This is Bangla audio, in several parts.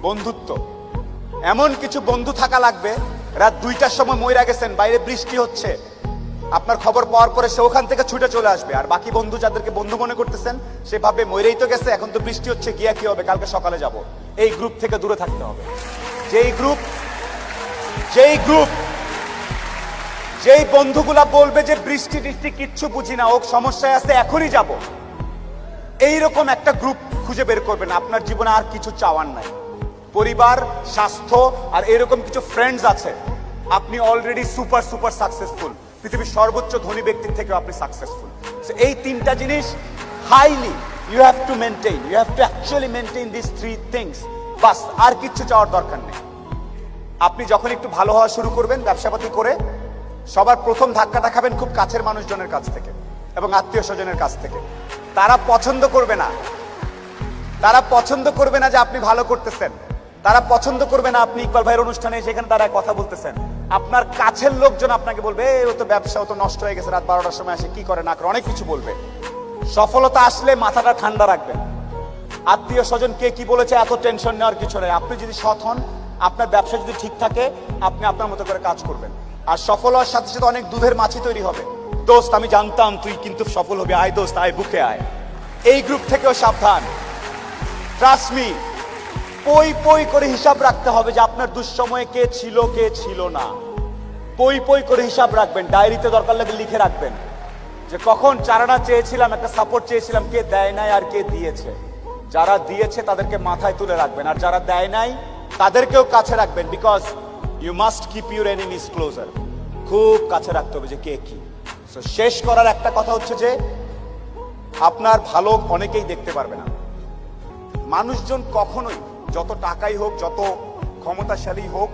বন্ধুত্ব। এমন কিছু বন্ধু থাকা লাগবে, রাত 2টার সময় মইরা গেছেন, বাইরে বৃষ্টি হচ্ছে, আপনার খবর পাওয়ার পরে সে ওখান থেকে ছুটে চলে আসবে। আর বাকি বন্ধু যাদেরকে বন্ধু মনে করতেছেন, সে ভাবে মইরেই তো গেছে, এখন তো বৃষ্টি হচ্ছে, গিয়া কি হবে, কালকে সকালে যাব। এই গ্রুপ থেকে দূরে থাকতে হবে। যেই বন্ধুগুলা বলবে যে বৃষ্টি টিষ্টি কিচ্ছু বুঝি না, ও সমস্যায় আছে, এখনই যাব, এইরকম একটা গ্রুপ খুঁজে বের করবেন। আপনার জীবনে আর কিছু চাওয়ার নাই, পরিবার, স্বাস্থ্য আর এরকম কিছু ফ্রেন্ডস আছে, আপনি অলরেডি সুপার সাকসেসফুল। পৃথিবীর সর্বোচ্চ ধনী ব্যক্তির থেকে আপনি সাকসেসফুল। এই তিনটা জিনিস highly you have to maintain, you have to actually maintain this 3 things. বাস, আর কিচ্ছু চাওয়ার দরকার নেই। আপনি যখন একটু ভালো হওয়া শুরু করবেন ব্যবসাপাতি করে, সবার প্রথম ধাক্কাটা খাবেন খুব কাছের মানুষজনের কাছ থেকে এবং আত্মীয় স্বজনের কাছ থেকে। তারা পছন্দ করবে না যে আপনি ভালো করতেছেন, তারা পছন্দ করবে না আপনি ইকবাল ভাইয়ের অনুষ্ঠানে সেখানে তারা কথা বলতেছেন। আপনার কাছের লোকজন আপনাকে বলবে, ও তো ব্যবসা, ও তো নষ্ট হয়ে গেছে, রাত 12টার সময় আসে, কি করে না করে, অনেক কিছু বলবে। সফলতা আসলে মাথাটা ঠান্ডা রাখবেন। আত্মীয় স্বজন কে কি বলেছে এত টেনশন নেওয়ার কিছু নেই। আপনি যদি সৎ হন, আপনার ব্যবসা যদি ঠিক থাকে, আপনি আপনার মতো করে কাজ করবেন। আর সফল হওয়ার সাথে সাথে অনেক দুধের মাছি তৈরি হবে। দোস্ত, আমি জানতাম তুই কিন্তু সফল হবি, আয় দোস্ত, আয় বুকে আয়। এই গ্রুপ থেকেও সাবধান। ট্রাস্ট মি, পই করে হিসাব রাখতে হবে যে আপনার দুঃসময়ে কে ছিল না। পই করে হিসাব রাখবেন, ডায়েরিতে দরকার লাগলে লিখে রাখবেন যে কখন চারানা চেয়েছিলাম, একটা সাপোর্ট চেয়েছিলাম, কে দেয় নাই আর কে দিয়েছে। যারা দিয়েছে তাদেরকে মাথায় তুলে রাখবেন, আর যারা দেয় নাই তাদেরকেও কাছে রাখবেন। Because you must keep your enemies closer. খুব কাছে রাখতে হবে যে কে কি। সো শেষ করার একটা কথা হচ্ছে যে আপনার ভালো অনেকেই দেখতে পারবে না। মানুষজন কখনোই, যত টাকাই হোক, যত ক্ষমতাশালী হোক,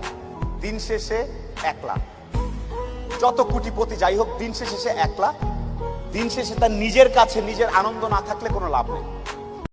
দিন শেষে একলা। যত কোটিপতি যাই হোক, দিন শেষে সে একলা। দিন শেষে তার নিজের কাছে নিজের আনন্দ না থাকলে কোনো লাভ নেই।